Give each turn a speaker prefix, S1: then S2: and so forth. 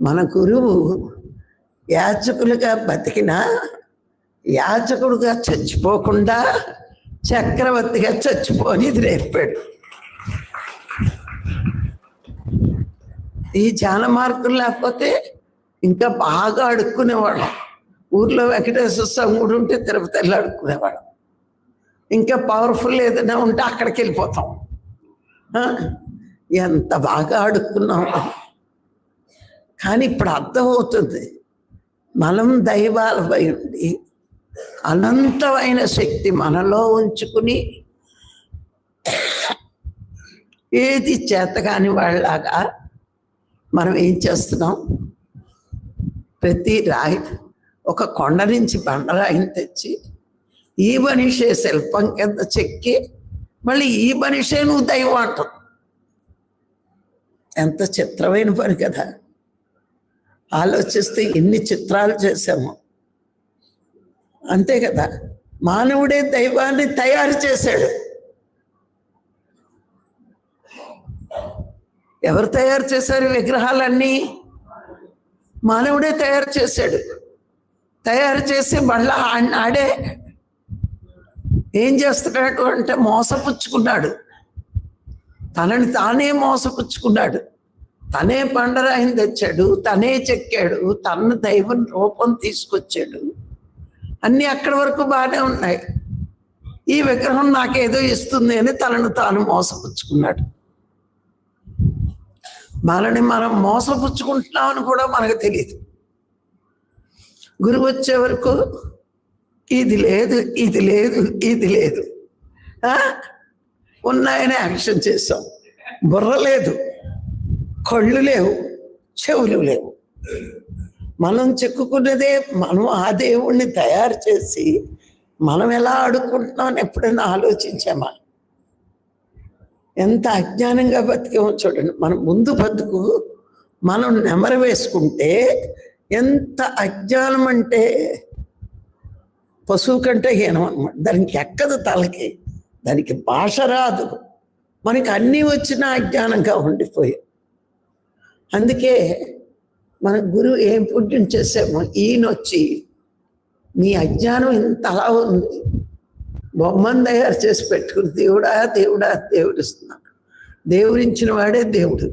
S1: మన గురువు యాచకులుగా బతికినా యాచకుడుగా చచ్చిపోకుండా చక్రవర్తిగా చచ్చిపోనిది నేర్పాడు. ఈ జ్ఞాన మార్కులు లేకపోతే ఇంకా బాగా అడుక్కునేవాడు. ఊర్లో వెంకటేశ్వర స్వామి గుడి ఉంటే తిరుపతి వెళ్ళి అడుక్కునేవాడు. ఇంకా పవర్ఫుల్ ఏదైనా ఉంటే అక్కడికి వెళ్ళిపోతాం. ఎంత బాగా అడుక్కున్నాం. కానీ ఇప్పుడు అర్థమవుతుంది, మనం దైవాలపై ఉండి అనంతమైన శక్తి మనలో ఉంచుకుని ఏది చేతకాని వాళ్ళలాగా మనం ఏం చేస్తున్నాం? ప్రతి రాయి ఒక కొండ నుంచి బండరాయిని తెచ్చి ఈ మనిషే శిల్పం కింద చెక్కి మళ్ళీ ఈ మనిషే నువ్వు దైవం అంటావు. ఎంత చిత్రమైన పని కదా. ఆలోచిస్తే ఎన్ని చిత్రాలు చేశాము. అంతే కదా, మానవుడే దైవాన్ని తయారు చేశాడు. ఎవరు తయారు చేశారు విగ్రహాలన్నీ? మానవుడే తయారు చేశాడు. తయారు చేసి మళ్ళా ఆడే ఏం చేస్తున్నాడు అంటే మోసపుచ్చుకున్నాడు. తనని తానే మోసపుచ్చుకున్నాడు. తనే బండరాయిని తెచ్చాడు, తనే చెక్కాడు, తన దైవం రూపం తీసుకొచ్చాడు. అన్నీ అక్కడి వరకు బాగానే ఉన్నాయి. ఈ విగ్రహం నాకేదో ఇస్తుంది అని తనను తాను మోసపుచ్చుకున్నాడు. మనని మనం మోసపుచ్చుకుంటున్నామని కూడా మనకు తెలియదు. గురువు వచ్చే వరకు ఇది లేదు, ఇది లేదు, ఇది లేదు, ఉన్నాయని యాక్షన్ చేసాం. బుర్ర లేదు, కళ్ళు లేవు, చెవులు లేవు. మనం చెక్కుకున్నదే. మనం ఆ దేవుణ్ణి తయారు చేసి మనం ఎలా ఆడుకుంటున్నామని ఎప్పుడైనా ఆలోచించామా? ఎంత అజ్ఞానంగా బతికేమో చూడండి. మనం ముందు బతుకు మనం నెమరు వేసుకుంటే ఎంత అజ్ఞానం అంటే పశువు కంటే హీనం అనమాట. దానికి ఎక్కదు తలకి, దానికి భాష రాదు. మనకి అన్నీ వచ్చినా అజ్ఞానంగా ఉండిపోయాం. అందుకే మన గురువు ఏం పుణ్యం చేసామో ఈయన వచ్చి నీ అజ్ఞానం ఇంత అలా ఉంది, బొమ్మను తయారు చేసి పెట్టుకుని దేవుడా దేవుడా దేవుడు ఇస్తున్నాడు. దేవుడించిన వాడే దేవుడు.